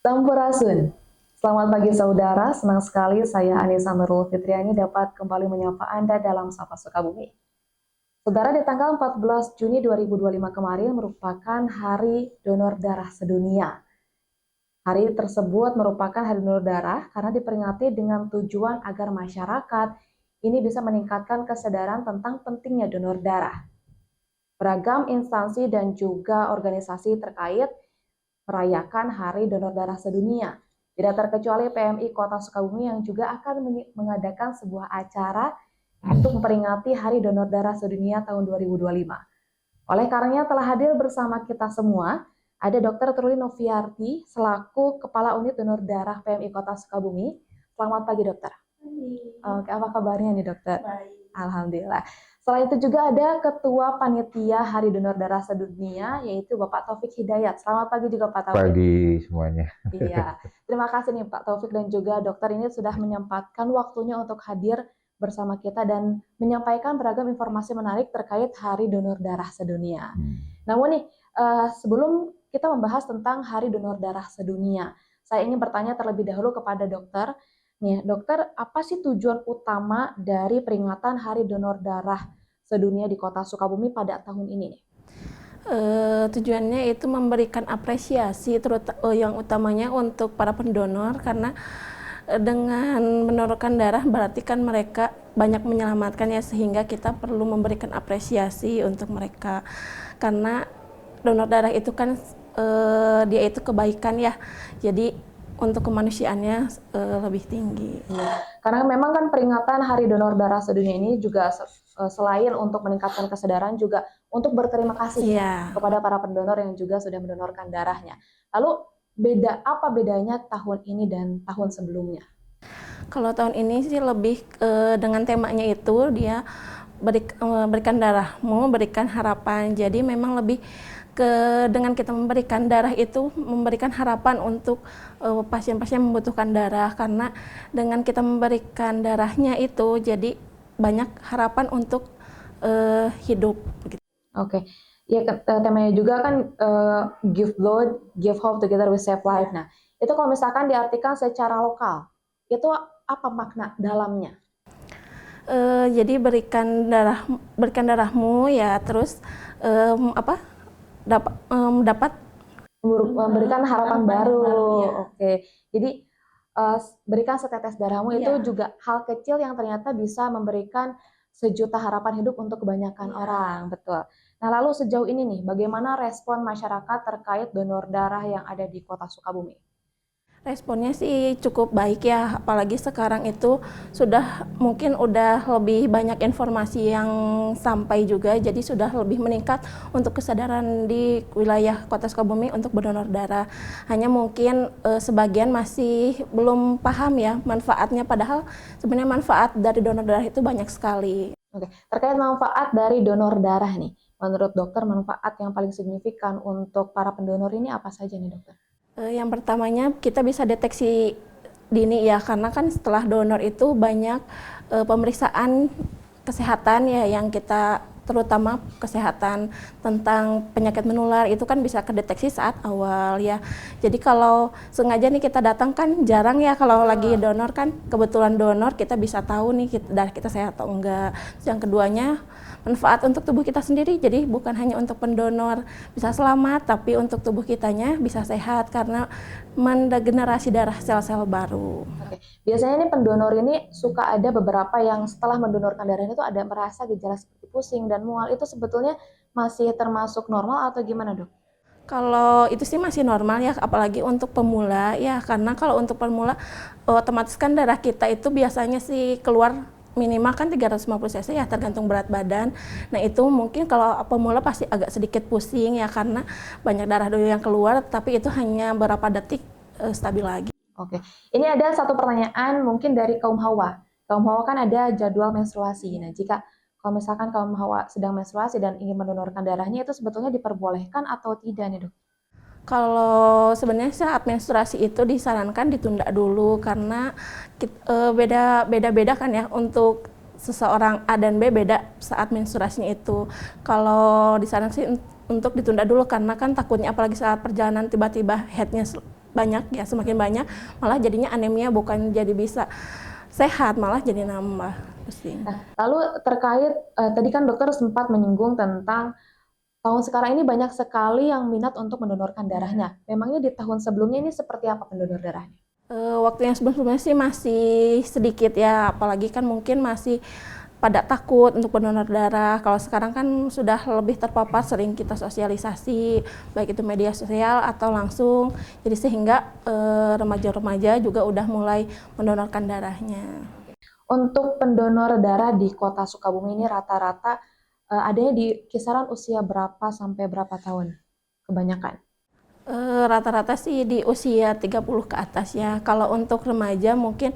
Sampurasun. Selamat pagi saudara, senang sekali saya Anissa Nurul Fitriani dapat kembali menyapa Anda dalam Sapa Sukabumi. Saudara, di tanggal 14 Juni 2025 kemarin merupakan Hari Donor Darah Sedunia. Hari tersebut merupakan Hari Donor Darah karena diperingati dengan tujuan agar masyarakat ini bisa meningkatkan kesadaran tentang pentingnya donor darah. Beragam instansi dan juga organisasi terkait merayakan Hari Donor Darah Sedunia. Tidak terkecuali PMI Kota Sukabumi yang juga akan mengadakan sebuah acara untuk memperingati Hari Donor Darah Sedunia tahun 2025. Oleh karenanya telah hadir bersama kita semua, ada Dr. Truli Noviarti selaku Kepala Unit Donor Darah PMI Kota Sukabumi. Selamat pagi, Dokter. Oke, apa kabarnya nih, Dokter? Baik. Alhamdulillah. Selain itu juga ada Ketua Panitia Hari Donor Darah Sedunia, yaitu Bapak Taufik Hidayat. Selamat pagi juga Pak Taufik. Pagi semuanya. Iya, terima kasih nih Pak Taufik dan juga dokter ini sudah menyempatkan waktunya untuk hadir bersama kita dan menyampaikan beragam informasi menarik terkait Hari Donor Darah Sedunia. Namun nih, sebelum kita membahas tentang Hari Donor Darah Sedunia, saya ingin bertanya terlebih dahulu kepada dokter. Nih, dokter, apa sih tujuan utama dari peringatan Hari Donor Darah Sedunia di Kota Sukabumi pada tahun ini nih? Tujuannya itu memberikan apresiasi yang utamanya untuk para pendonor karena dengan mendonorkan darah berarti kan mereka banyak menyelamatkan ya, sehingga kita perlu memberikan apresiasi untuk mereka karena donor darah itu kan dia itu kebaikan ya, jadi untuk kemanusiaannya lebih tinggi. Ya, karena memang kan peringatan Hari Donor Darah Sedunia ini juga selain untuk meningkatkan kesadaran juga untuk berterima kasih kepada para pendonor yang juga sudah mendonorkan darahnya. Lalu apa bedanya tahun ini dan tahun sebelumnya? Kalau tahun ini sih lebih dengan temanya itu dia berikan darahmu, berikan harapan. Jadi memang lebih dengan kita memberikan darah itu memberikan harapan untuk pasien-pasien yang membutuhkan darah, karena dengan kita memberikan darahnya itu jadi banyak harapan untuk hidup. Oke. Ya, temanya juga kan give blood, give hope, together we save life. Nah, itu kalau misalkan diartikan secara lokal, itu apa makna dalamnya? Jadi berikan darahmu ya, terus dapat memberikan harapan baru. Ya. Oke. Jadi berikan setetes darahmu itu juga hal kecil yang ternyata bisa memberikan sejuta harapan hidup untuk kebanyakan orang, betul. Nah, lalu sejauh ini nih, bagaimana respon masyarakat terkait donor darah yang ada di Kota Sukabumi? Responnya sih cukup baik ya, apalagi sekarang itu mungkin udah lebih banyak informasi yang sampai juga, jadi sudah lebih meningkat untuk kesadaran di wilayah Kota Sukabumi untuk berdonor darah. Hanya mungkin sebagian masih belum paham ya manfaatnya, padahal sebenarnya manfaat dari donor darah itu banyak sekali. Oke, terkait manfaat dari donor darah nih, menurut dokter manfaat yang paling signifikan untuk para pendonor ini apa saja nih dokter? Yang pertamanya kita bisa deteksi dini ya, karena kan setelah donor itu banyak pemeriksaan kesehatan ya yang kita, terutama kesehatan tentang penyakit menular itu kan bisa kedeteksi saat awal ya. Jadi kalau sengaja nih kita datang kan jarang ya, kalau lagi donor kan kebetulan donor kita bisa tahu nih darah kita sehat atau enggak. Yang keduanya manfaat untuk tubuh kita sendiri, jadi bukan hanya untuk pendonor bisa selamat, tapi untuk tubuh kitanya bisa sehat karena mendegenerasi darah sel-sel baru. Oke. Biasanya ini pendonor ini suka ada beberapa yang setelah mendonorkan darahnya itu ada merasa gejala seperti pusing dan mual, itu sebetulnya masih termasuk normal atau gimana dok? Kalau itu sih masih normal ya, apalagi untuk pemula ya, karena kalau untuk pemula otomatis kan darah kita itu biasanya sih keluar minimal kan 350 cc ya, tergantung berat badan. Nah itu mungkin kalau pemula pasti agak sedikit pusing ya, karena banyak darah dulu yang keluar, tapi itu hanya beberapa detik stabil lagi. Oke, ini ada satu pertanyaan mungkin dari kaum hawa. Kaum hawa kan ada jadwal menstruasi. Nah jika kalau misalkan kaum hawa sedang menstruasi dan ingin mendonorkan darahnya, itu sebetulnya diperbolehkan atau tidak nih dok? Kalau sebenarnya saat menstruasi itu disarankan ditunda dulu, karena beda-beda kan ya, untuk seseorang A dan B beda saat menstruasinya itu. Kalau disarankan sih untuk ditunda dulu, karena kan takutnya apalagi saat perjalanan tiba-tiba headnya banyak ya, semakin banyak malah jadinya anemia, bukan jadi bisa sehat, malah jadi nambah pusing. Nah, lalu terkait tadi kan dokter sempat menyinggung tentang tahun sekarang ini banyak sekali yang minat untuk mendonorkan darahnya. Memangnya di tahun sebelumnya ini seperti apa pendonor darahnya? Waktu yang sebelum-sebelumnya sih masih sedikit ya, apalagi kan mungkin masih pada takut untuk pendonor darah. Kalau sekarang kan sudah lebih terpapar, sering kita sosialisasi, baik itu media sosial atau langsung. Jadi sehingga remaja-remaja juga udah mulai mendonorkan darahnya. Untuk pendonor darah di Kota Sukabumi ini rata-rata adanya di kisaran usia berapa sampai berapa tahun? Kebanyakan. Rata-rata sih di usia 30 ke atas ya. Kalau untuk remaja mungkin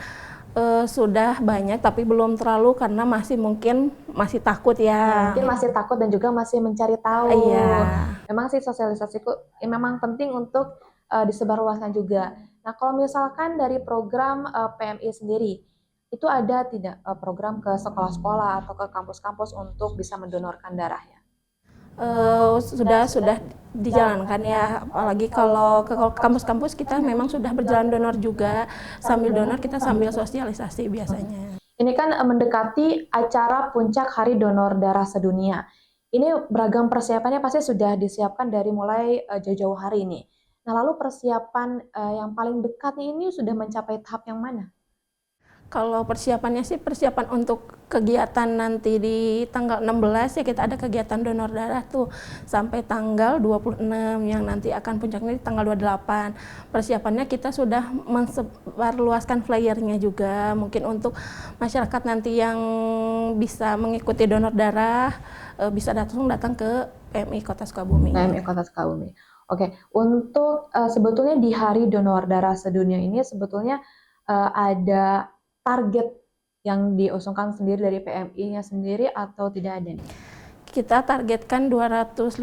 sudah banyak, tapi belum terlalu karena masih takut ya. Mungkin masih takut dan juga masih mencari tahu. Iya. Memang sih sosialisasiku memang penting untuk disebarluaskan juga. Nah, kalau misalkan dari program PMI sendiri, itu ada tidak program ke sekolah-sekolah atau ke kampus-kampus untuk bisa mendonorkan darahnya? Sudah dijalankan ya, apalagi kalau ke kampus-kampus kita memang sudah berjalan donor juga, sambil donor kita sambil sosialisasi biasanya. Ini kan mendekati acara puncak Hari Donor Darah Sedunia. Ini beragam persiapannya pasti sudah disiapkan dari mulai jauh-jauh hari ini. Nah, lalu persiapan yang paling dekat ini sudah mencapai tahap yang mana? Kalau persiapannya sih persiapan untuk kegiatan nanti di tanggal 16 ya, kita ada kegiatan donor darah tuh sampai tanggal 26 yang nanti akan puncaknya di tanggal 28. Persiapannya kita sudah mensebarluaskan flyernya juga, mungkin untuk masyarakat nanti yang bisa mengikuti donor darah bisa datang ke PMI Kota Sukabumi. PMI Kota Sukabumi. Oke, untuk sebetulnya di Hari Donor Darah Sedunia ini sebetulnya ada target yang diusungkan sendiri dari PMI-nya sendiri atau tidak ada nih? Kita targetkan 250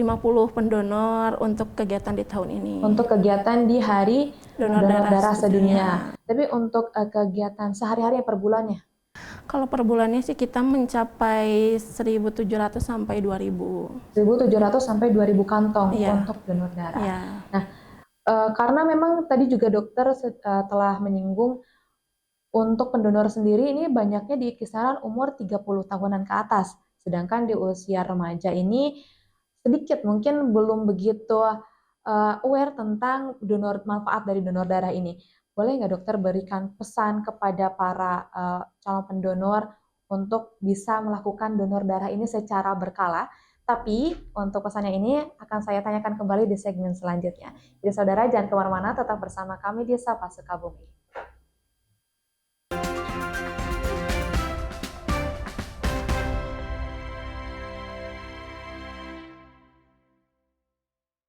pendonor untuk kegiatan di tahun ini. Untuk kegiatan di Hari Donor Darah Sedunia. Tapi untuk kegiatan sehari-hari per bulannya? Kalau per bulannya sih kita mencapai 1.700 sampai 2.000. 1.700 sampai 2.000 kantong Iya. untuk donor darah. Iya. Nah, karena memang tadi juga dokter telah menyinggung untuk pendonor sendiri ini banyaknya di kisaran umur 30 tahunan ke atas. Sedangkan di usia remaja ini sedikit mungkin belum begitu aware tentang manfaat dari donor darah ini. Boleh nggak dokter berikan pesan kepada para calon pendonor untuk bisa melakukan donor darah ini secara berkala? Tapi untuk pesannya ini akan saya tanyakan kembali di segmen selanjutnya. Jadi saudara jangan kemana-mana, tetap bersama kami di Sapa Sukabumi.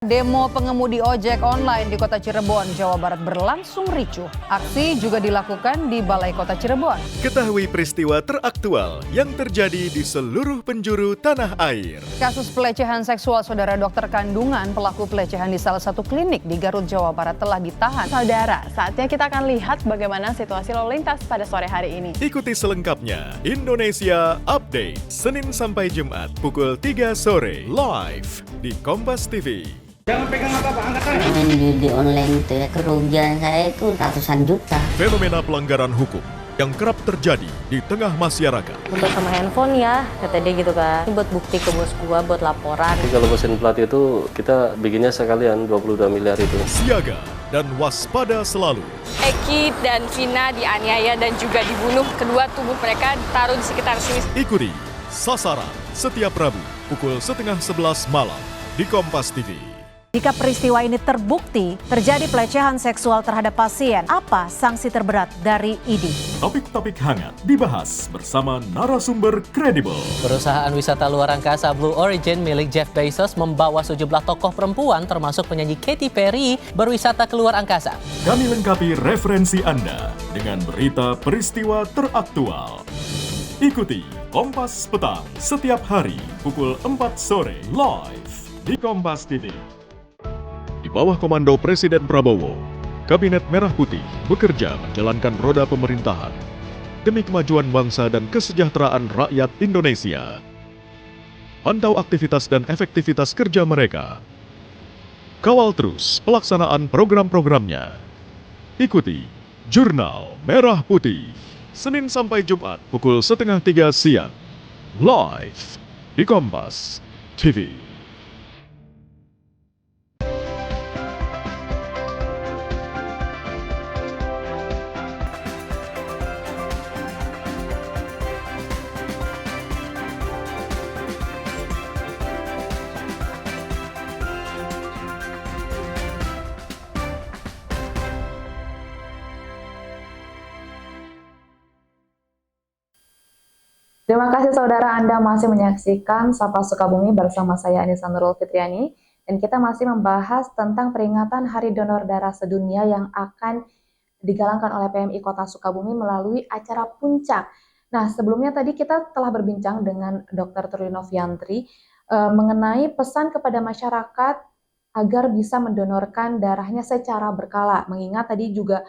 Demo pengemudi ojek online di Kota Cirebon, Jawa Barat berlangsung ricuh. Aksi juga dilakukan di Balai Kota Cirebon. Ketahui peristiwa teraktual yang terjadi di seluruh penjuru tanah air. Kasus pelecehan seksual saudara dokter kandungan pelaku pelecehan di salah satu klinik di Garut, Jawa Barat telah ditahan. Saudara, saatnya kita akan lihat bagaimana situasi lalu lintas pada sore hari ini. Ikuti selengkapnya Indonesia Update, Senin sampai Jumat pukul 3 sore, live di Kompas TV. Jangan pegang apa-apa, angkat tangan. Main judi online itu ya, kerugian saya itu ratusan juta. Fenomena pelanggaran hukum yang kerap terjadi di tengah masyarakat. Untuk sama handphone ya, kata dia gitu kan. Ini buat bukti ke bos gua, buat laporan. Jadi kalau mesin plat itu kita bikinnya sekalian 22 miliar itu. Siaga dan waspada selalu. Eki dan Vina dianiaya dan juga dibunuh. Kedua tubuh mereka ditaruh di sekitar sini. Ikuti Sasaran setiap Rabu pukul 10:30 malam di Kompas TV. Jika peristiwa ini terbukti terjadi pelecehan seksual terhadap pasien, apa sanksi terberat dari ID? Topik-topik hangat dibahas bersama narasumber kredibel. Perusahaan wisata luar angkasa Blue Origin milik Jeff Bezos membawa sejumlah tokoh perempuan termasuk penyanyi Katy Perry berwisata ke luar angkasa. Kami lengkapi referensi Anda dengan berita peristiwa teraktual. Ikuti Kompas Petang setiap hari pukul 4 sore live di Kompas TV. Di bawah komando Presiden Prabowo, Kabinet Merah Putih bekerja menjalankan roda pemerintahan demi kemajuan bangsa dan kesejahteraan rakyat Indonesia. Pantau aktivitas dan efektivitas kerja mereka. Kawal terus pelaksanaan program-programnya Ikuti Jurnal Merah Putih, Senin sampai Jumat pukul 2:30 siang, live di Kompas TV. Terima kasih saudara, Anda masih menyaksikan Sapa Sukabumi bersama saya Anissa Nurul Fitriani, dan kita masih membahas tentang peringatan Hari Donor Darah Sedunia yang akan digalakkan oleh PMI Kota Sukabumi melalui acara puncak. Nah, sebelumnya tadi kita telah berbincang dengan Dr. Turlino Fiantri mengenai pesan kepada masyarakat agar bisa mendonorkan darahnya secara berkala, mengingat tadi juga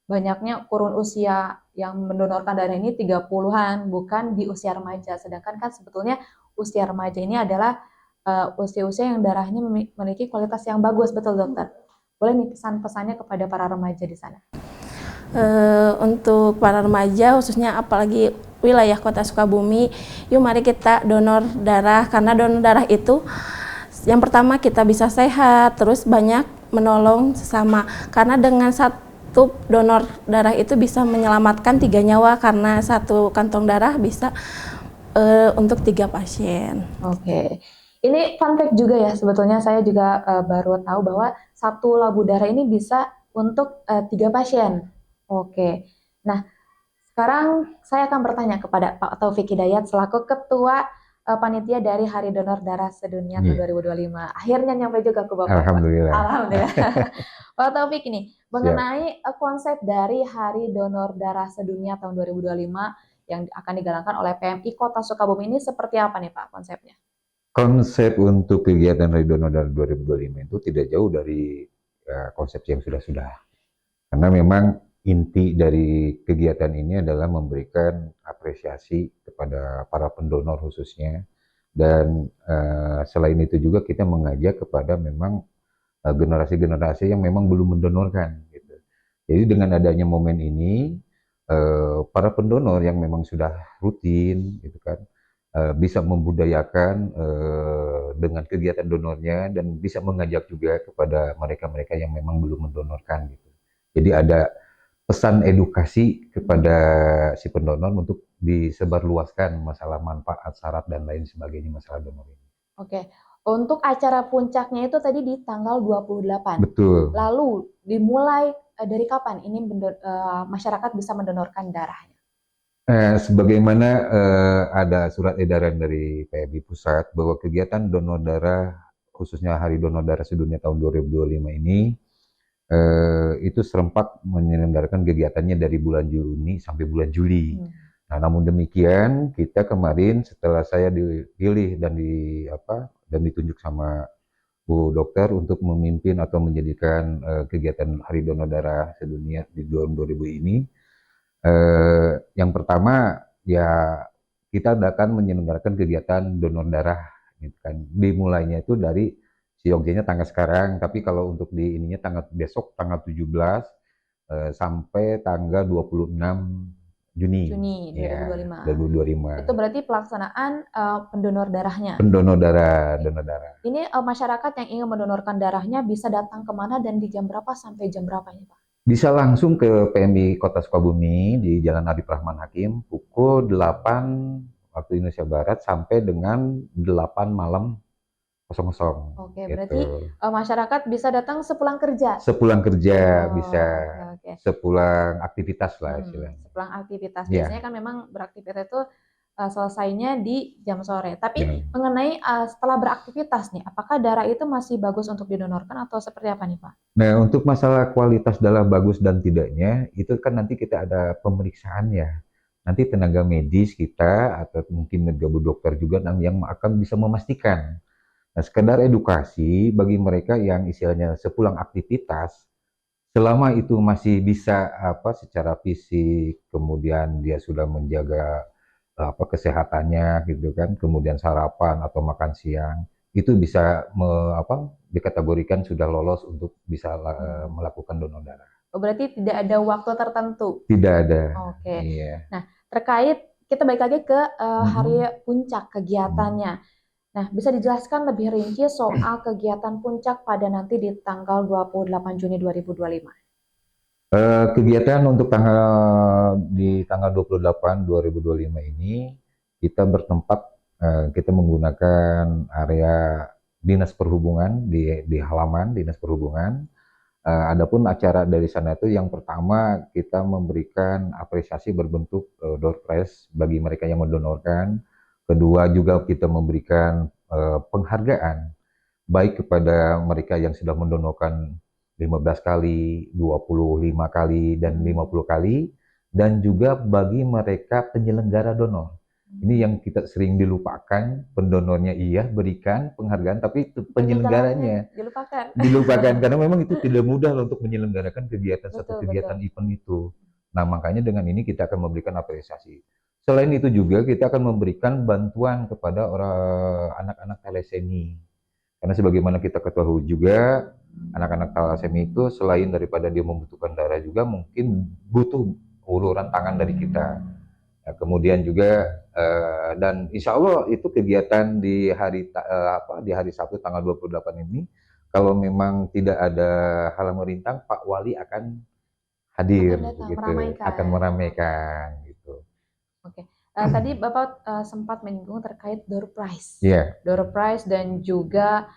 banyaknya kurun usia yang mendonorkan darah ini 30-an, bukan di usia remaja. Sedangkan kan sebetulnya usia remaja ini adalah usia-usia yang darahnya memiliki kualitas yang bagus, betul dokter? Boleh nih pesan-pesannya kepada para remaja di sana? Untuk para remaja khususnya apalagi wilayah Kota Sukabumi, yuk mari kita donor darah, karena donor darah itu yang pertama kita bisa sehat, terus banyak menolong sesama, karena dengan satu donor darah itu bisa menyelamatkan 3 nyawa, karena satu kantong darah bisa untuk 3 pasien. Oke, ini fun fact juga ya, sebetulnya saya juga baru tahu bahwa satu labu darah ini bisa untuk 3 pasien. Oke, nah sekarang saya akan bertanya kepada Pak Taufik Hidayat selaku Ketua Panitia dari Hari Donor Darah Sedunia tahun 2025. Akhirnya nyampe juga ke Bapak. Alhamdulillah. Alhamdulillah. Pak Taufik ini, mengenai konsep dari Hari Donor Darah Sedunia tahun 2025 yang akan digalakkan oleh PMI Kota Sukabumi ini seperti apa nih Pak konsepnya? Konsep untuk kegiatan Hari Donor Darah 2025 itu tidak jauh dari konsep yang sudah-sudah. Karena memang inti dari kegiatan ini adalah memberikan apresiasi kepada para pendonor khususnya, dan selain itu juga kita mengajak kepada memang generasi-generasi yang memang belum mendonorkan gitu. Jadi dengan adanya momen ini para pendonor yang memang sudah rutin gitu kan bisa membudayakan dengan kegiatan donornya, dan bisa mengajak juga kepada mereka-mereka yang memang belum mendonorkan gitu. Jadi ada pesan edukasi kepada si pendonor untuk disebarluaskan masalah manfaat, syarat, dan lain sebagainya masalah donor ini. Oke, untuk acara puncaknya itu tadi di tanggal 28. Betul. Lalu dimulai dari kapan ini masyarakat bisa mendonorkan darahnya? Sebagaimana ada surat edaran dari PMI Pusat bahwa kegiatan donor darah, khususnya Hari Donor Darah Sedunia tahun 2025 ini, itu serempak menyelenggarakan kegiatannya dari bulan Juni sampai bulan Juli. Nah, namun demikian kita kemarin setelah saya dipilih dan ditunjuk sama Bu Dokter untuk memimpin atau menjadikan kegiatan Hari Donor Darah Sedunia di tahun 2000 ini, yang pertama ya kita akan menyelenggarakan kegiatan donor darah, gitu kan. Dimulainya itu dari Yogyanya tanggal sekarang, tapi kalau untuk di ininya besok tanggal 17 sampai tanggal 26 Juni 2025. 2025. Itu berarti pelaksanaan pendonor darahnya. Pendonor darah, donor darah. Ini masyarakat yang ingin mendonorkan darahnya bisa datang kemana dan di jam berapa sampai jam berapa ini Pak? Bisa langsung ke PMI Kota Sukabumi di Jalan Arif Rahman Hakim pukul 8 waktu Indonesia Barat sampai dengan 8 malam 00. Oke, gitu. berarti masyarakat bisa datang sepulang kerja? Sepulang kerja bisa, okay. Sepulang aktivitas lah istilahnya. Sepulang aktivitas, biasanya kan memang beraktivitas itu selesainya di jam sore. Tapi mengenai setelah beraktivitas nih, apakah darah itu masih bagus untuk didonorkan atau seperti apa nih Pak? Nah, untuk masalah kualitas darah bagus dan tidaknya, itu kan nanti kita ada pemeriksaan ya. Nanti tenaga medis kita atau mungkin Bu Dokter juga yang akan bisa memastikan. Nah, sekedar edukasi bagi mereka yang istilahnya sepulang aktivitas, selama itu masih bisa secara fisik, kemudian dia sudah menjaga kesehatannya gitu kan, kemudian sarapan atau makan siang, itu bisa dikategorikan sudah lolos untuk bisa melakukan donor darah. Oh, berarti tidak ada waktu tertentu. Tidak ada. Oke. Iya. Nah, terkait kita balik lagi ke hari puncak kegiatannya. Nah, bisa dijelaskan lebih rinci soal kegiatan puncak pada nanti di tanggal 28 Juni 2025? Kegiatan untuk di tanggal 28 2025 ini kita bertempat, kita menggunakan area Dinas Perhubungan di halaman Dinas Perhubungan. Adapun acara dari sana itu yang pertama kita memberikan apresiasi berbentuk door prize bagi mereka yang mendonorkan. Kedua juga kita memberikan penghargaan baik kepada mereka yang sudah mendonorkan 15 kali, 25 kali, dan 50 kali, dan juga bagi mereka penyelenggara donor. Ini yang kita sering dilupakan, pendonornya iya berikan penghargaan, tapi penyelenggaranya dilupakan karena memang itu tidak mudah untuk menyelenggarakan kegiatan satu kegiatan event itu. Nah, makanya dengan ini kita akan memberikan apresiasi. Selain itu juga kita akan memberikan bantuan kepada anak-anak thalassemia. Karena sebagaimana kita ketahui juga, anak-anak thalassemia itu selain daripada dia membutuhkan darah juga mungkin butuh uluran tangan dari kita. Nah, kemudian juga dan insya Allah itu kegiatan di hari Sabtu tanggal 28 ini, kalau memang tidak ada halang merintang, Pak Wali akan hadir, akan meramaikan gitu. Oke. Tadi Bapak sempat menyinggung terkait door prize. Yeah. Door prize dan juga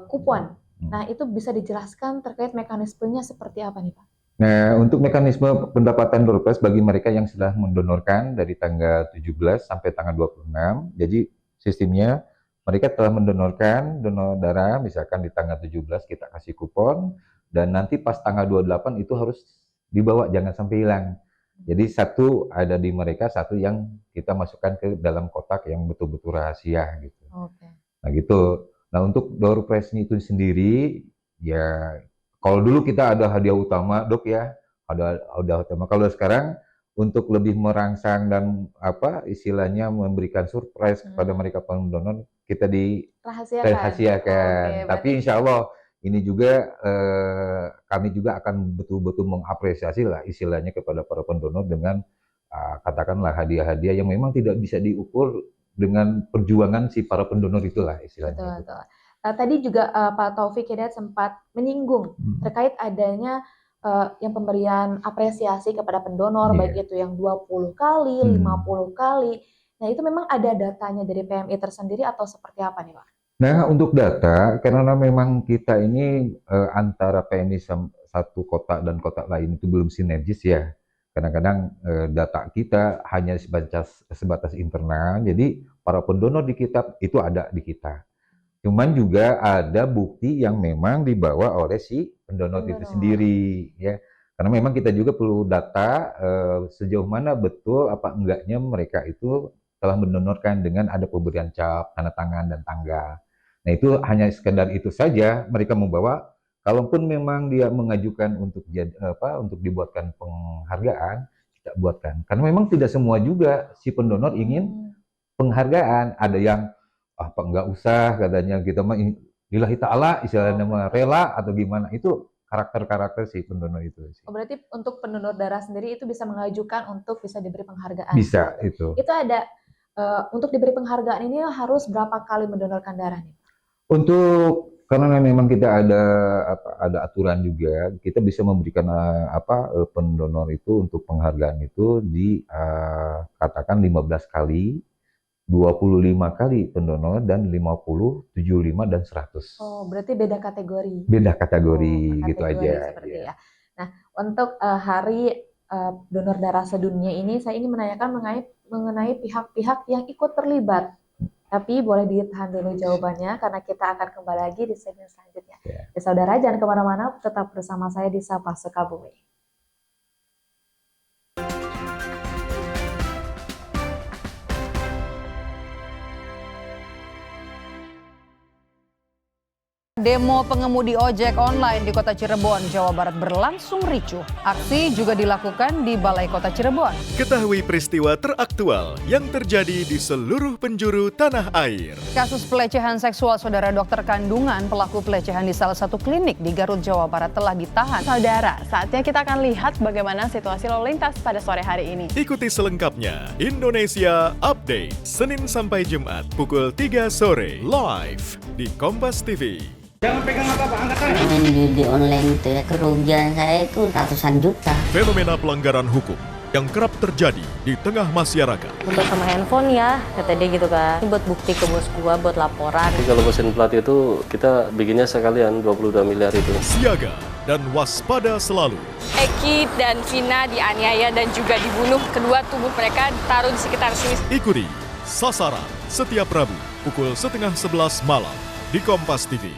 kupon. Nah, itu bisa dijelaskan terkait mekanismenya seperti apa nih, Pak? Nah, untuk mekanisme pendapatan door prize bagi mereka yang sudah mendonorkan dari tanggal 17 sampai tanggal 26. Jadi sistemnya mereka telah mendonorkan donor darah, misalkan di tanggal 17 kita kasih kupon, dan nanti pas tanggal 28 itu harus dibawa, jangan sampai hilang. Jadi satu ada di mereka, satu yang kita masukkan ke dalam kotak yang betul-betul rahasia gitu. Nah gitu. Nah untuk door prize itu sendiri, ya kalau dulu kita ada hadiah utama, Dok ya, ada hadiah utama. Kalau sekarang untuk lebih merangsang dan istilahnya memberikan surprise kepada mereka pendonor, kita dirahasiakan. Tapi insya Allah ini juga kami juga akan betul-betul mengapresiasi lah istilahnya kepada para pendonor dengan katakanlah hadiah-hadiah yang memang tidak bisa diukur dengan perjuangan si para pendonor itulah istilahnya. Betul. Tadi juga Pak Taufik Hidayat sempat menyinggung terkait adanya yang pemberian apresiasi kepada pendonor, baik itu yang 20 kali, 50 kali. Nah, itu memang ada datanya dari PMI tersendiri atau seperti apa nih, Pak? Nah, untuk data, karena memang kita ini antara PMI satu kota dan kota lain itu belum sinergis ya. Kadang-kadang data kita hanya sebatas internal, jadi para pendonor di kita itu ada di kita. Cuman juga ada bukti yang memang dibawa oleh si pendonor itu sendiri, ya. Karena memang kita juga perlu data sejauh mana betul apa enggaknya mereka itu telah mendonorkan dengan ada pemberian cap, tanda tangan, dan tanggal. Nah itu hanya sekedar itu saja mereka membawa. Kalaupun memang dia mengajukan untuk dibuatkan penghargaan, kita buatkan. Karena memang tidak semua juga si pendonor ingin penghargaan. Ada yang enggak usah katanya, kita mah lillahi ta'ala istilahnya mah rela atau gimana. Itu karakter-karakter si pendonor itu. Oh, berarti untuk pendonor darah sendiri itu bisa mengajukan untuk bisa diberi penghargaan. Bisa itu. Itu ada untuk diberi penghargaan ini harus berapa kali mendonorkan darah nih? Untuk karena memang kita ada aturan juga, kita bisa memberikan pendonor itu untuk penghargaan itu katakan 15 kali, 25 kali pendonor, dan 50, 75, dan 100. Oh, berarti beda kategori. Beda kategori gitu aja. Ya. Nah, untuk hari donor darah sedunia ini saya ingin menanyakan mengenai pihak-pihak yang ikut terlibat. Tapi boleh ditahan dulu jawabannya karena kita akan kembali lagi di segmen selanjutnya. Ya, saudara jangan kemana-mana, tetap bersama saya di Sapa Sukabumi. Demo pengemudi ojek online di Kota Cirebon, Jawa Barat berlangsung ricuh. Aksi juga dilakukan di Balai Kota Cirebon. Ketahui peristiwa teraktual yang terjadi di seluruh penjuru tanah air. Kasus pelecehan seksual saudara dokter kandungan pelaku pelecehan di salah satu klinik di Garut, Jawa Barat telah ditahan. Saudara, saatnya kita akan lihat bagaimana situasi lalu lintas pada sore hari ini. Ikuti selengkapnya Indonesia Update, Senin sampai Jumat pukul 3 sore, live di Kompas TV. Jangan pegang apa-apa, angkat tangan. Main judi online itu ya, kerugian saya itu ratusan juta. Fenomena pelanggaran hukum yang kerap terjadi di tengah masyarakat. Untuk sama handphone ya, kata dia gitu kan. Ini buat bukti ke bos gua, buat laporan. Jadi kalau mesin plat itu kita bikinnya sekalian 22 miliar itu. Siaga dan waspada selalu. Eki dan Vina dianiaya dan juga dibunuh. Kedua tubuh mereka ditaruh di sekitar sini. Ikuti Sasaran setiap Rabu pukul 10:30 malam di Kompas TV.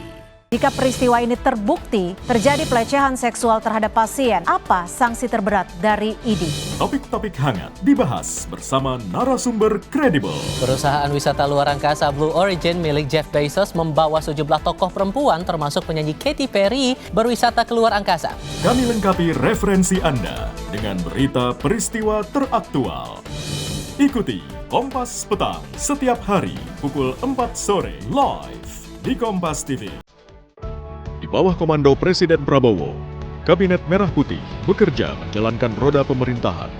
Jika peristiwa ini terbukti terjadi pelecehan seksual terhadap pasien, apa sanksi terberat dari ID? Topik-topik hangat dibahas bersama narasumber kredibel. Perusahaan wisata luar angkasa Blue Origin milik Jeff Bezos membawa sejumlah tokoh perempuan termasuk penyanyi Katy Perry berwisata ke luar angkasa. Kami lengkapi referensi Anda dengan berita peristiwa teraktual. Ikuti Kompas Petang setiap hari pukul 4 sore live di Kompas TV. Di bawah komando Presiden Prabowo, Kabinet Merah Putih bekerja menjalankan roda pemerintahan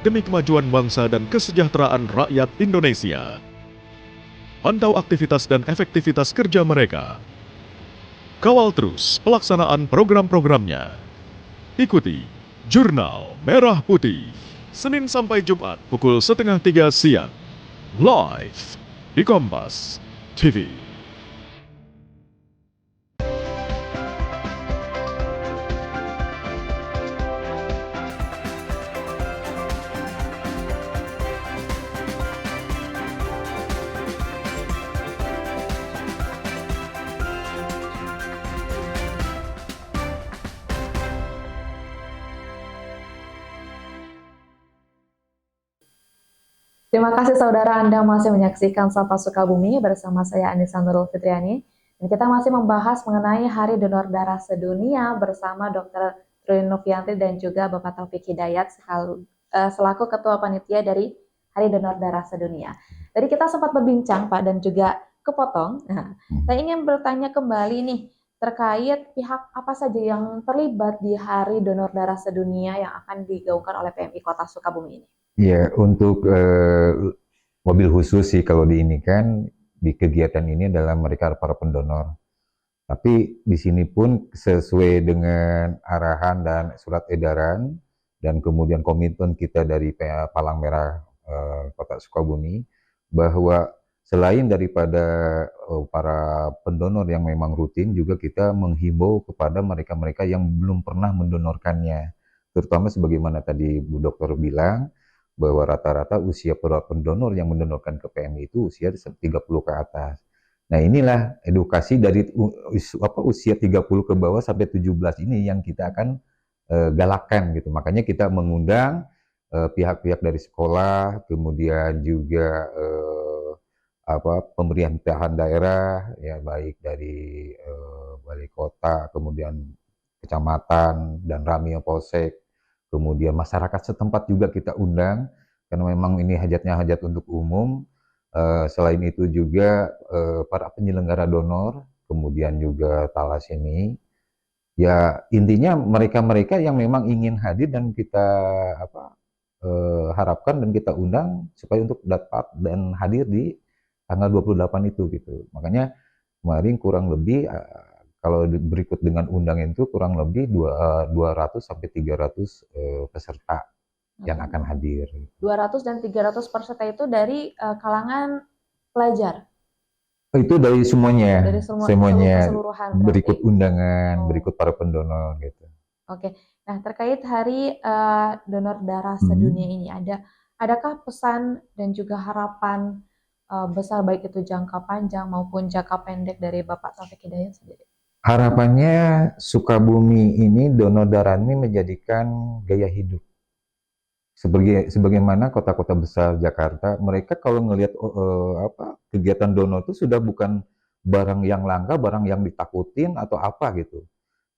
demi kemajuan bangsa dan kesejahteraan rakyat Indonesia. Pantau aktivitas dan efektivitas kerja mereka. Kawal terus pelaksanaan program-programnya. Ikuti Jurnal Merah Putih, Senin sampai Jumat pukul 2:30 siang, live di Kompas TV. Terima kasih saudara, Anda masih menyaksikan Sapa Sukabumi bersama saya Anissa Nurul Fitriani. Dan kita masih membahas mengenai Hari Donor Darah Sedunia bersama Dr. Trulin Novianti dan juga Bapak Taufik Hidayat selaku Ketua Panitia dari Hari Donor Darah Sedunia. Tadi kita sempat berbincang Pak dan juga kepotong. Nah, saya ingin bertanya kembali nih terkait pihak apa saja yang terlibat di Hari Donor Darah Sedunia yang akan digaungkan oleh PMI Kota Sukabumi ini. Ya, untuk mobil khusus sih kalau di ini kan di kegiatan ini adalah mereka para pendonor. Tapi di sini pun sesuai dengan arahan dan surat edaran dan kemudian komitmen kita dari Palang Merah Kota Sukabumi bahwa selain daripada para pendonor yang memang rutin, juga kita menghimbau kepada mereka-mereka yang belum pernah mendonorkannya. Terutama sebagaimana tadi Bu Dokter bilang, bahwa rata-rata usia para pendonor yang mendonorkan ke PMI itu usia 30 ke atas. Nah inilah edukasi dari usia 30 ke bawah sampai 17 ini yang kita akan galakkan gitu. Makanya kita mengundang pihak-pihak dari sekolah, kemudian juga pemerintahan daerah, ya baik dari balai kota, kemudian kecamatan dan Ramil Polsek. Kemudian masyarakat setempat juga kita undang, karena memang ini hajatnya hajat untuk umum. Selain itu juga para penyelenggara donor, kemudian juga talasemi. Ya intinya mereka-mereka yang memang ingin hadir dan kita harapkan dan kita undang supaya untuk dapat dan hadir di tanggal 28 itu gitu. Makanya kemarin kurang lebih kalau berikut dengan undangan itu kurang lebih 200 sampai 300 peserta yang akan hadir. 200 dan 300 peserta itu dari kalangan pelajar? Itu dari semuanya. Dari semuanya keseluruhan. Berikut undangan, berikut para pendonor gitu. Oke. Nah, terkait Hari Donor Darah Sedunia ini adakah pesan dan juga harapan besar baik itu jangka panjang maupun jangka pendek dari Bapak Taufik Hidayat sendiri? Harapannya Sukabumi ini donor darah ini menjadikan gaya hidup. Sebagaimana kota-kota besar Jakarta, mereka kalau ngelihat kegiatan donor itu sudah bukan barang yang langka, barang yang ditakutin atau apa gitu.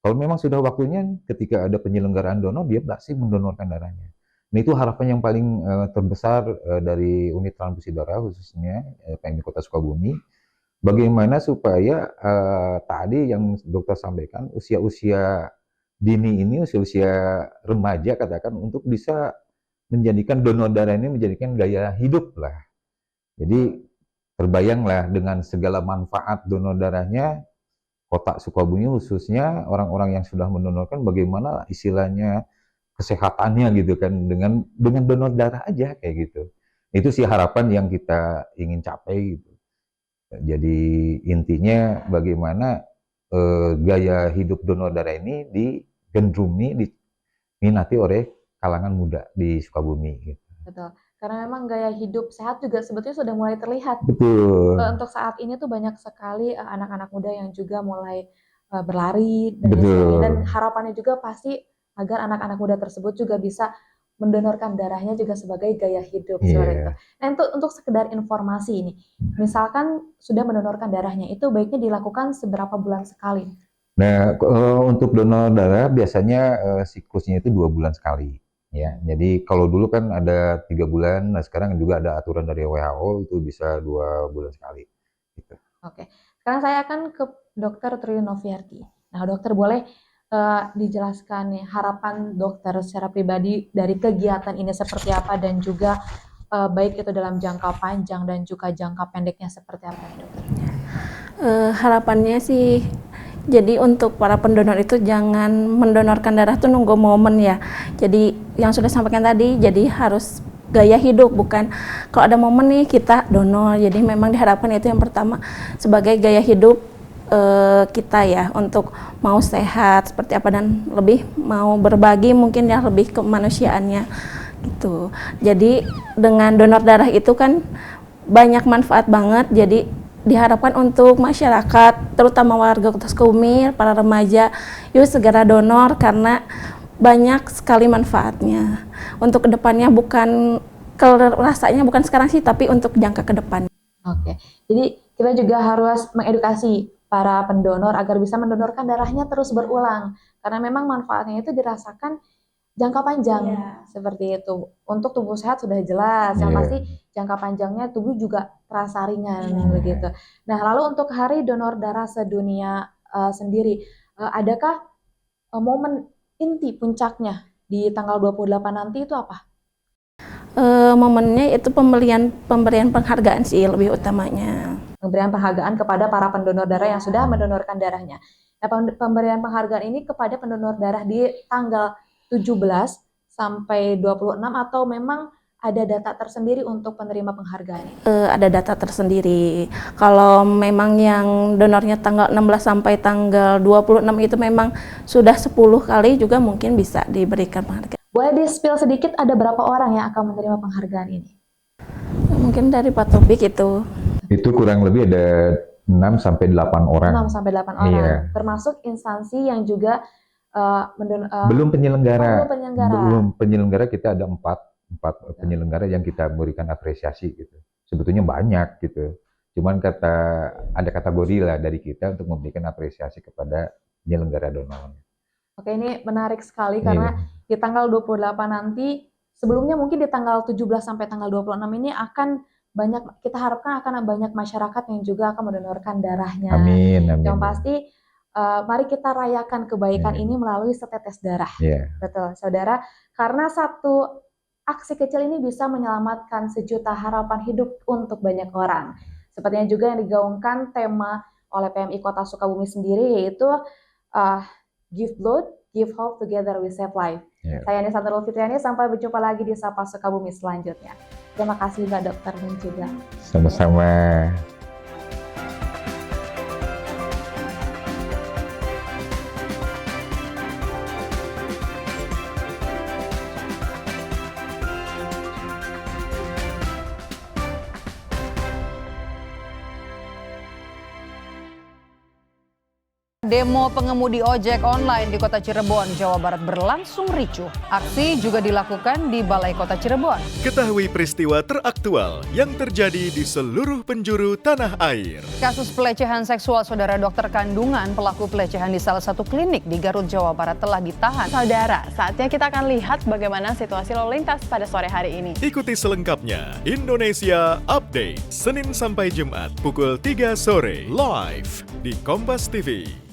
Kalau memang sudah waktunya ketika ada penyelenggaraan donor, dia pasti mendonorkan darahnya. Nah, itu harapan yang paling terbesar dari unit transfusi darah khususnya PMI Kota Sukabumi. Bagaimana supaya tadi yang dokter sampaikan, usia-usia dini ini, usia-usia remaja katakan, untuk bisa menjadikan donor darah ini menjadikan gaya hidup lah. Jadi terbayanglah dengan segala manfaat donor darahnya, Kota Sukabumi khususnya orang-orang yang sudah mendonorkan bagaimana istilahnya kesehatannya gitu kan, dengan donor darah aja kayak gitu. Itu sih harapan yang kita ingin capai gitu. Jadi intinya bagaimana gaya hidup donor darah ini digandrungi, diminati oleh kalangan muda di Sukabumi gitu. Betul. Karena memang gaya hidup sehat juga sebetulnya sudah mulai terlihat. Betul. Untuk saat ini tuh banyak sekali anak-anak muda yang juga mulai berlari dan Betul. sebagainya. Dan harapannya juga pasti agar anak-anak muda tersebut juga bisa mendonorkan darahnya juga sebagai gaya hidup seperti itu. Nah, untuk sekedar informasi ini, misalkan sudah mendonorkan darahnya, itu baiknya dilakukan seberapa bulan sekali? Nah, untuk donor darah biasanya siklusnya itu 2 bulan sekali. Ya, jadi kalau dulu kan ada 3 bulan, nah sekarang juga ada aturan dari WHO itu bisa 2 bulan sekali. Gitu. Oke, sekarang saya akan ke Dr. Tri Noviarti. Nah, dokter boleh dijelaskan nih harapan dokter secara pribadi dari kegiatan ini seperti apa, dan juga baik itu dalam jangka panjang dan juga jangka pendeknya seperti apa, dokter? Harapannya sih, jadi untuk para pendonor itu jangan mendonorkan darah tuh nunggu momen ya. Jadi yang sudah sampaikan tadi, jadi harus gaya hidup, bukan kalau ada momen nih kita donor. Jadi memang diharapkan itu yang pertama sebagai gaya hidup kita ya, untuk mau sehat seperti apa dan lebih mau berbagi mungkin ya, lebih kemanusiaannya gitu. Jadi dengan donor darah itu kan banyak manfaat banget. Jadi diharapkan untuk masyarakat, terutama warga Kota Sukabumi, para remaja, yuk segera donor karena banyak sekali manfaatnya. Untuk kedepannya bukan, rasanya bukan sekarang sih, tapi untuk jangka ke depan. Oke, jadi kita juga harus mengedukasi para pendonor agar bisa mendonorkan darahnya terus berulang. Karena memang manfaatnya itu dirasakan jangka panjang, seperti itu. Untuk tubuh sehat sudah jelas, yang pasti jangka panjangnya tubuh juga terasa ringan begitu. Nah, lalu untuk Hari Donor Darah Sedunia sendiri, adakah momen inti puncaknya di tanggal 28 nanti itu apa? Momennya itu pemberian penghargaan sih lebih utamanya. Pemberian penghargaan kepada para pendonor darah yang sudah mendonorkan darahnya. Nah, pemberian penghargaan ini kepada pendonor darah di tanggal 17 sampai 26 atau memang ada data tersendiri untuk penerima penghargaan ini? Ada data tersendiri. Kalau memang yang donornya tanggal 16 sampai tanggal 26 itu memang sudah 10 kali juga mungkin bisa diberikan penghargaan. Boleh di-spill sedikit ada berapa orang yang akan menerima penghargaan ini? Mungkin dari Pak Topik itu. Itu kurang lebih ada 6 sampai 8 orang. 6 sampai 8 orang. Iya. Termasuk instansi yang juga belum penyelenggara. Belum penyelenggara kita ada 4 penyelenggara yang kita berikan apresiasi gitu. Sebetulnya banyak gitu. Cuman ada kategori lah dari kita untuk memberikan apresiasi kepada penyelenggara donor. Oke, ini menarik sekali karena di tanggal 28 nanti, sebelumnya mungkin di tanggal 17 sampai tanggal 26 ini akan banyak, kita harapkan akan banyak masyarakat yang juga akan mendonorkan darahnya. Amin, amin. Yang pasti mari kita rayakan kebaikan ini melalui setetes darah. Betul, saudara. Karena satu aksi kecil ini bisa menyelamatkan sejuta harapan hidup untuk banyak orang. Sepertinya juga yang digaungkan tema oleh PMI Kota Sukabumi sendiri, yaitu Give Blood, Give Hope, Together We Save Life. Saya Anissa Nurul Fitriani, sampai berjumpa lagi di Sapa Sukabumi selanjutnya. Terima kasih Mbak Dokter dan juga. Sama-sama. Demo pengemudi ojek online di Kota Cirebon, Jawa Barat berlangsung ricuh. Aksi juga dilakukan di Balai Kota Cirebon. Ketahui peristiwa teraktual yang terjadi di seluruh penjuru tanah air. Kasus pelecehan seksual saudara dokter kandungan pelaku pelecehan di salah satu klinik di Garut, Jawa Barat telah ditahan. Saudara, saatnya kita akan lihat bagaimana situasi lalu lintas pada sore hari ini. Ikuti selengkapnya Indonesia Update, Senin sampai Jumat pukul 3 sore, live di Kompas TV.